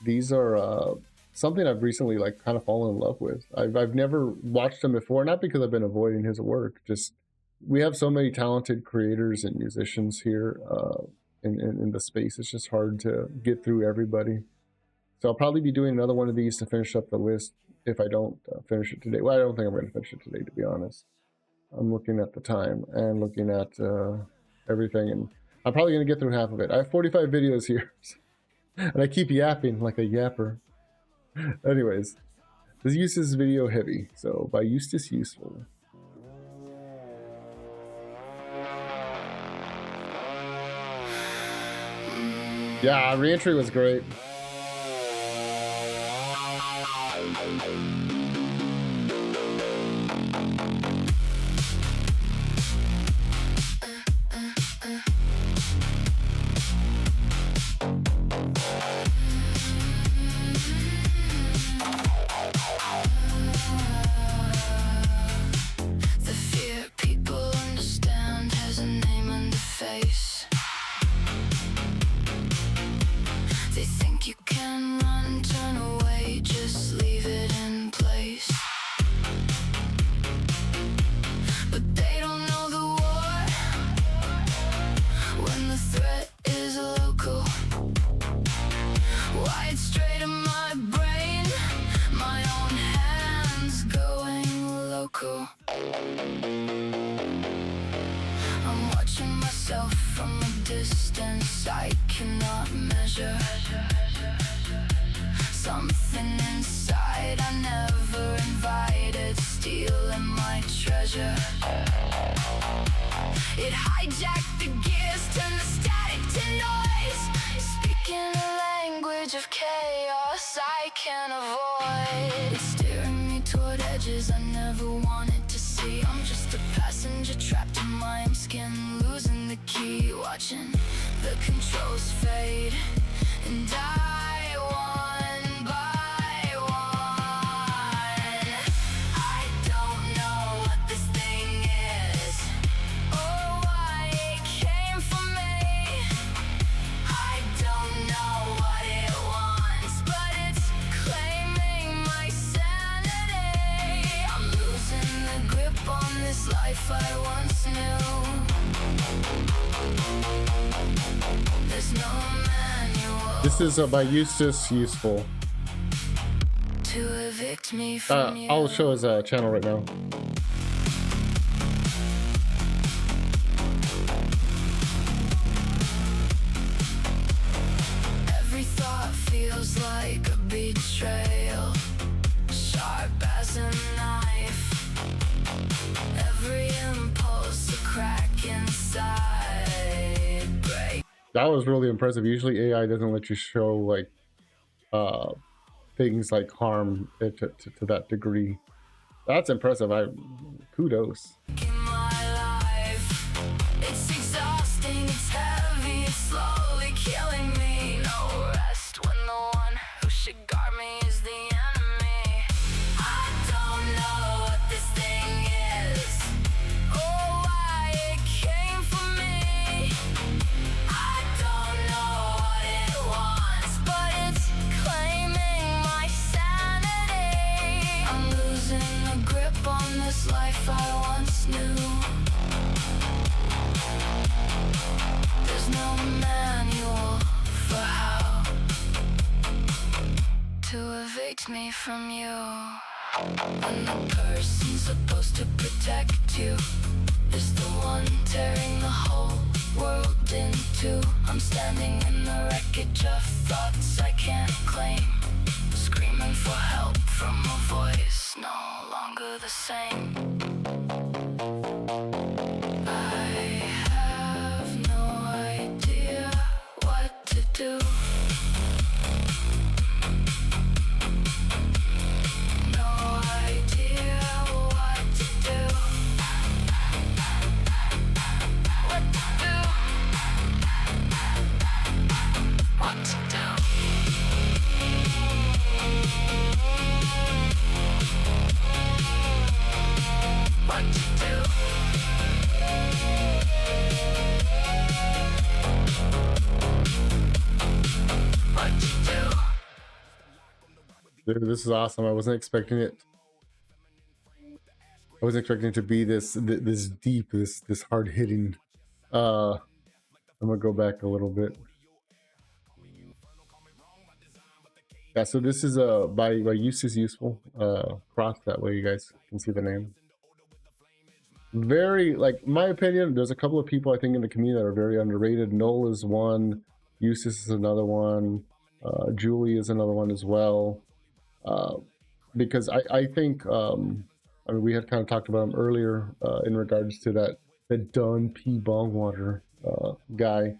these are something I've recently like kind of fallen in love with. I've never watched him before, not because I've been avoiding his work, just we have so many talented creators and musicians here in the space. It's just hard to get through everybody. So I'll probably be doing another one of these to finish up the list if I don't finish it today. Well, I don't think I'm going to finish it today, to be honest. I'm looking at the time and looking at everything, and I'm probably going to get through half of it. I have 45 videos here, and I keep yapping like a yapper. Anyways, this uses video heavy, so by EustaceTheEuseful. Yeah, reentry was great. I'm watching myself from a distance I cannot measure. Something inside I never invited, stealing my treasure. It hijacked the gears, turned the static to noise, speaking a language of chaos I can't avoid. It's steering me toward edges I never wanted to see. I'm just a passenger trapped in my own skin, losing the key, watching the controls fade and die one by one. I don't know what this thing is or why it came for me. I don't know what it wants, but it's claiming my sanity. I'm losing the grip on this life I once knew. There's no manual. This is by EustaceTheEuseful. To evict me from you. I'll show his channel right now. Every thought feels like a betrayal, sharp as a knife. Every impulse a crack inside. Break. That was really impressive. Usually AI doesn't let you show like things like harm it to that degree. That's impressive. Kudos. In my life, it's exhausting, it's heavy, it's slowly killing me. No rest when the one who should guard me is the enemy. I don't know what this thing is or why it came for me. I don't know what it wants, but it's claiming my sanity. I'm losing the grip on this life I once knew. There's no manual for how to evict me from you. When the person supposed to protect you is the one tearing the whole world in two. I'm standing in the wreckage of thoughts I can't claim, screaming for help from a voice no longer the same. I have no idea what to do. No idea what to do. What to do. What to do. Dude, this is awesome. I wasn't expecting it. I wasn't expecting it to be this deep, this hard hitting. I'm gonna go back a little bit. Yeah, so this is by EustaceTheEuseful. Cross that way you guys can see the name. Very, like, in my opinion, there's a couple of people I think in the community that are very underrated. Noel is one, Eustace is another one, Julie is another one as well. Because I think I mean, we had kind of talked about him earlier in regards to that Don P. Bongwater guy.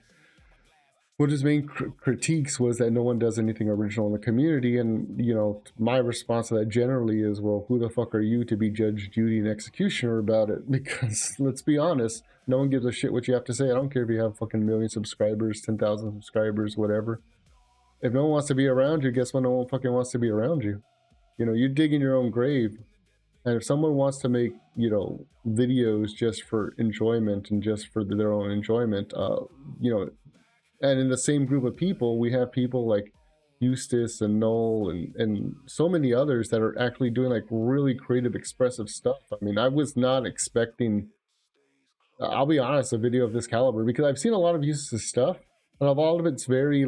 One of his main critiques was that no one does anything original in the community, and you know, my response to that generally is, well, who the fuck are you to be judge, jury, and executioner about it? Because let's be honest, no one gives a shit what you have to say. I don't care if you have fucking million subscribers, 10,000 subscribers, whatever. If no one wants to be around you, guess what? No one fucking wants to be around you. You know, you dig in your own grave. And if someone wants to make, you know, videos just for enjoyment and just for their own enjoyment, you know, and in the same group of people, we have people like Eustace and Noel and so many others that are actually doing like really creative, expressive stuff. I mean, I was not expecting, I'll be honest, a video of this caliber, because I've seen a lot of Eustace's stuff, and a lot of it's very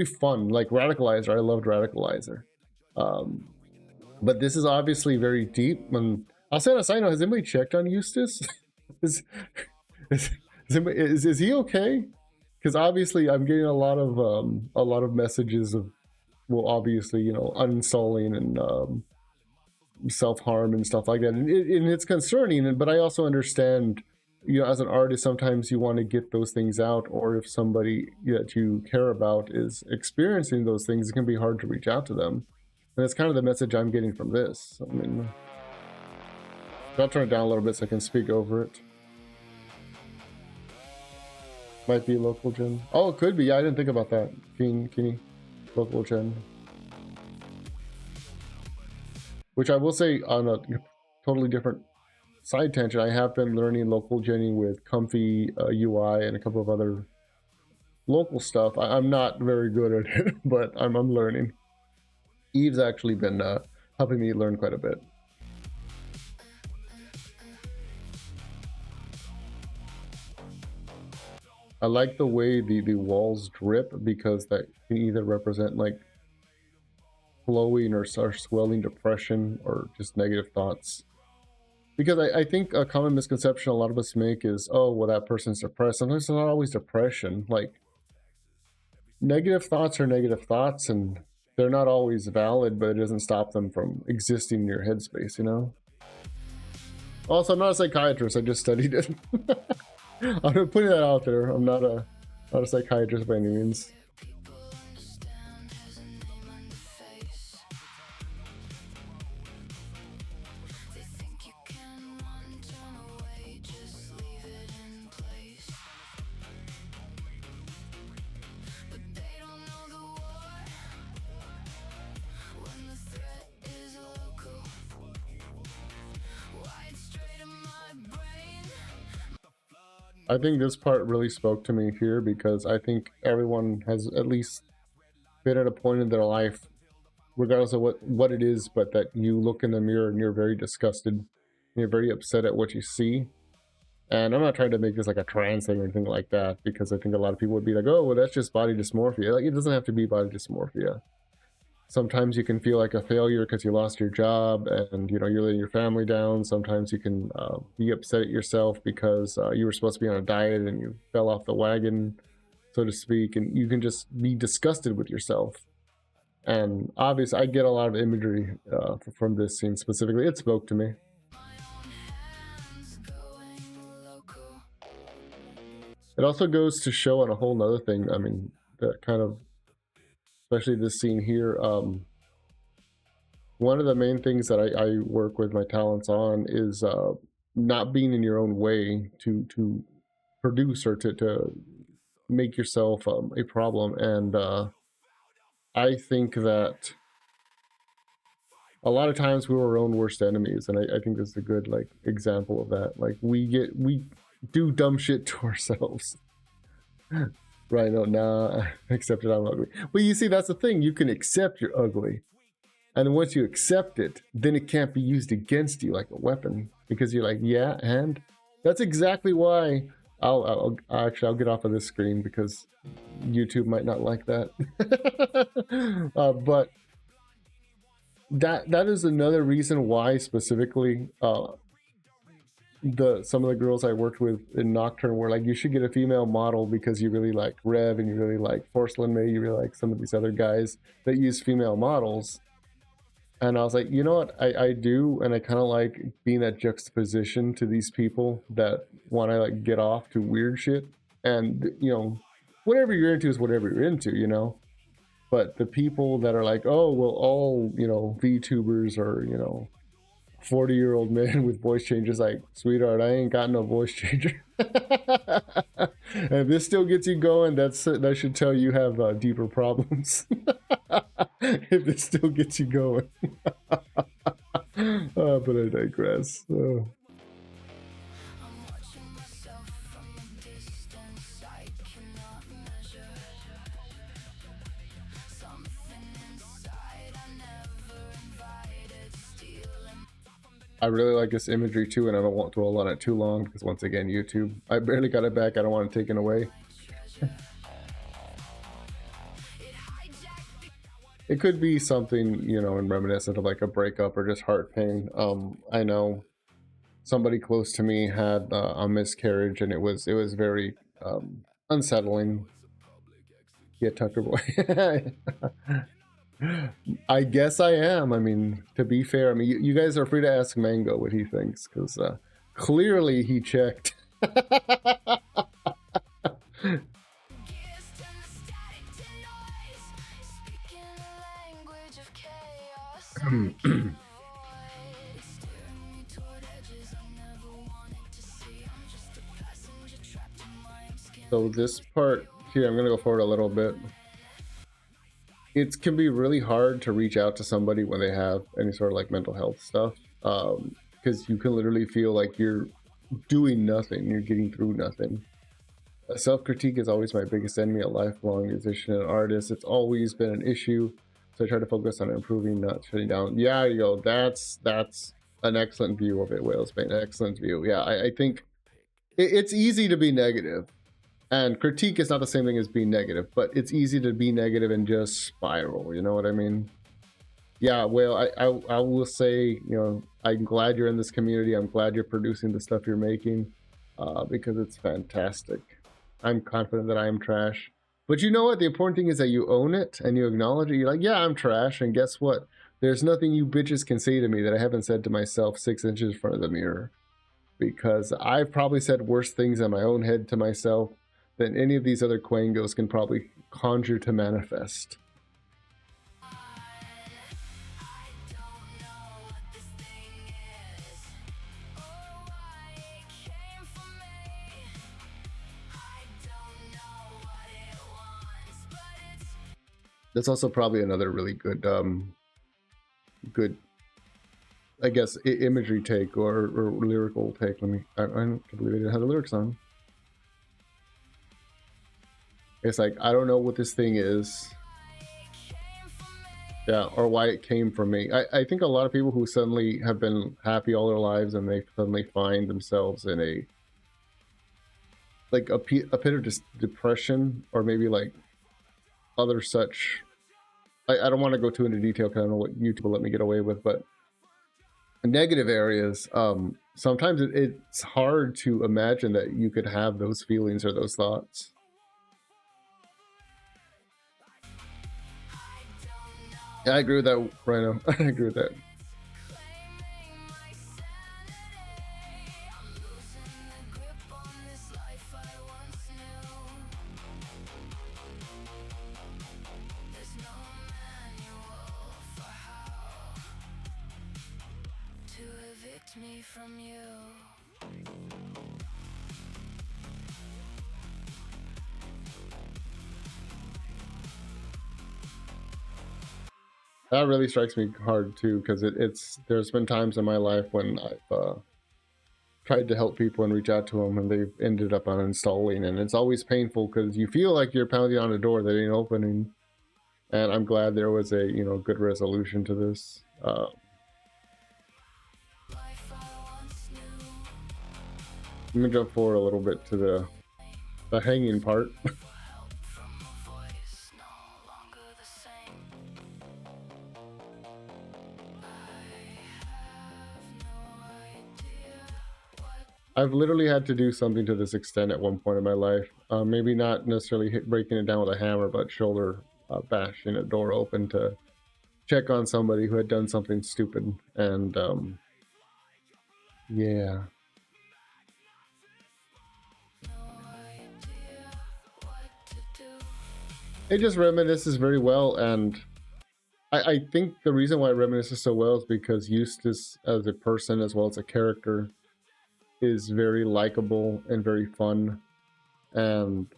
fun, like Radicalizer. I loved Radicalizer. But this is obviously very deep. And I'll say on a side note, has anybody checked on Eustace? is he okay? Because obviously I'm getting a lot of messages of, well, obviously, you know, uninstalling and self-harm and stuff like that, and it's concerning. But I also understand, you know, as an artist, sometimes you want to get those things out, or if somebody that you care about is experiencing those things, it can be hard to reach out to them. And that's kind of the message I'm getting from this. I mean, I'll turn it down a little bit so I can speak over it. Might be local gen. Oh, it could be. Yeah, I didn't think about that. Keeney, local gen. Which I will say, on a totally different side tangent, I have been learning local genning with Comfy UI and a couple of other local stuff. I'm not very good at it, but I'm learning. Eve's actually been helping me learn quite a bit. I like the way the walls drip, because that can either represent like flowing or swelling depression or just negative thoughts. Because I think a common misconception a lot of us make is, oh, well, that person's depressed. Sometimes it's not always depression. Like, negative thoughts are negative thoughts, and they're not always valid, but it doesn't stop them from existing in your headspace, you know? Also, I'm not a psychiatrist. I just studied it. I'm putting that out there. I'm not a psychiatrist by any means. I think this part really spoke to me here, because I think everyone has at least been at a point in their life, regardless of what it is, but that you look in the mirror and you're very disgusted, and you're very upset at what you see. And I'm not trying to make this like a trans thing or anything like that, because I think a lot of people would be like, oh, well, that's just body dysmorphia. Like, it doesn't have to be body dysmorphia. Sometimes you can feel like a failure because you lost your job and, you know, you're letting your family down. Sometimes you can be upset at yourself because you were supposed to be on a diet and you fell off the wagon, so to speak, and you can just be disgusted with yourself. And obviously, I get a lot of imagery from this scene specifically. It spoke to me. It also goes to show on a whole nother thing. I mean, that kind of, especially this scene here, one of the main things that I work with my talents on is not being in your own way to produce or to make yourself a problem. And I think that a lot of times we're our own worst enemies, and I think this is a good like example of that. Like, we do dumb shit to ourselves. Right, no, nah, accept it, I'm ugly. Well, you see, that's the thing. You can accept you're ugly. And once you accept it, then it can't be used against you like a weapon, because you're like, yeah, and that's exactly why I'll get off of this screen because YouTube might not like that. But that is another reason why specifically some of the girls I worked with in Nocturne were like, you should get a female model because you really like Rev and you really like Forcelin May, you really like some of these other guys that use female models. And I was like, you know what, I do, and I kind of like being that juxtaposition to these people that want to like get off to weird shit. And you know, whatever you're into is whatever you're into, you know. But the people that are like, oh well, all you know, VTubers are, you know, 40-year-old men with voice changes, like, sweetheart, I ain't got no voice changer. And if this still gets you going, that should tell you have deeper problems. If this still gets you going. But I digress. I really like this imagery too, and I don't want to dwell on it too long because once again, YouTube. I barely got it back. I don't want it taken away. It could be something, you know, and reminiscent of like a breakup or just heart pain. I know somebody close to me had a miscarriage, and it was very unsettling. Yeah, Tucker boy. I guess I am. I mean, to be fair, I mean, you guys are free to ask Mango what he thinks, because clearly he checked. So this part here, I'm going to go forward a little bit. It can be really hard to reach out to somebody when they have any sort of like mental health stuff, because you can literally feel like you're doing nothing, you're getting through nothing. Self-critique is always my biggest enemy, a lifelong musician and artist. It's always been an issue, so I try to focus on improving, not shutting down. Yeah, yo, that's an excellent view of it, Whalesbane, an excellent view. Yeah, I think it's easy to be negative. And critique is not the same thing as being negative, but it's easy to be negative and just spiral, you know what I mean? Yeah, well, I will say, you know, I'm glad you're in this community. I'm glad you're producing the stuff you're making, because it's fantastic. I'm confident that I am trash. But you know what? The important thing is that you own it and you acknowledge it. You're like, yeah, I'm trash. And guess what? There's nothing you bitches can say to me that I haven't said to myself 6 inches in front of the mirror. Because I've probably said worse things in my own head to myself than any of these other Quangos can probably conjure to manifest. That's also probably another really good, I guess, imagery take or lyrical take. I don't believe they didn't have the lyrics on. It's like, I don't know what this thing is. Yeah, or why it came from me. I think a lot of people who suddenly have been happy all their lives and they suddenly find themselves in a pit of depression, or maybe like other such. I don't want to go too into detail because I don't know what YouTube will let me get away with, but negative areas, sometimes it's hard to imagine that you could have those feelings or those thoughts. Yeah, I agree with that, Rhino. I agree with that. Me from you. That really strikes me hard too, because there's been times in my life when I've tried to help people and reach out to them, and they've ended up uninstalling, and it's always painful because you feel like you're pounding on a door that ain't opening. and I'm glad there was a good resolution to this. I'm gonna jump forward a little bit to the hanging part. I've literally had to do something to this extent at one point in my life. Maybe not necessarily breaking it down with a hammer, but shoulder bashing a door open to check on somebody who had done something stupid. And yeah. It just reminisces very well, and I think the reason why it reminisces so well is because Eustace as a person as well as a character is very likable and very fun, and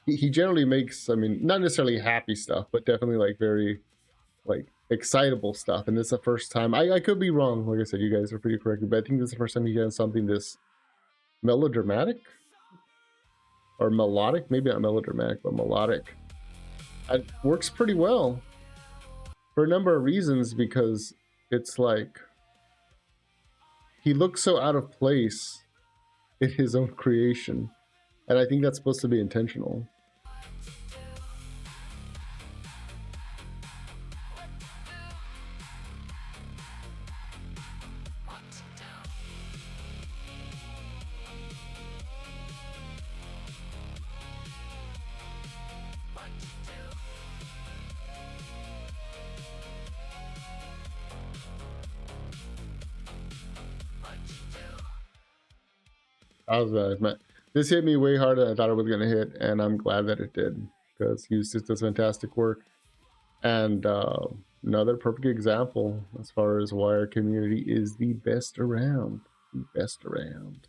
he generally makes, I mean, not necessarily happy stuff, but definitely like very like excitable stuff. And this is the first time, I could be wrong, like I said, you guys are pretty correct, but I think this is the first time he done something this melodramatic or melodic, maybe not melodramatic, but melodic. It works pretty well for a number of reasons, because it's like he looks so out of place in his own creation, and I think that's supposed to be intentional. This hit me way harder than I thought it was going to hit, and I'm glad that it did, because Eustace does fantastic work. And another perfect example as far as why our community is the best around. The best around.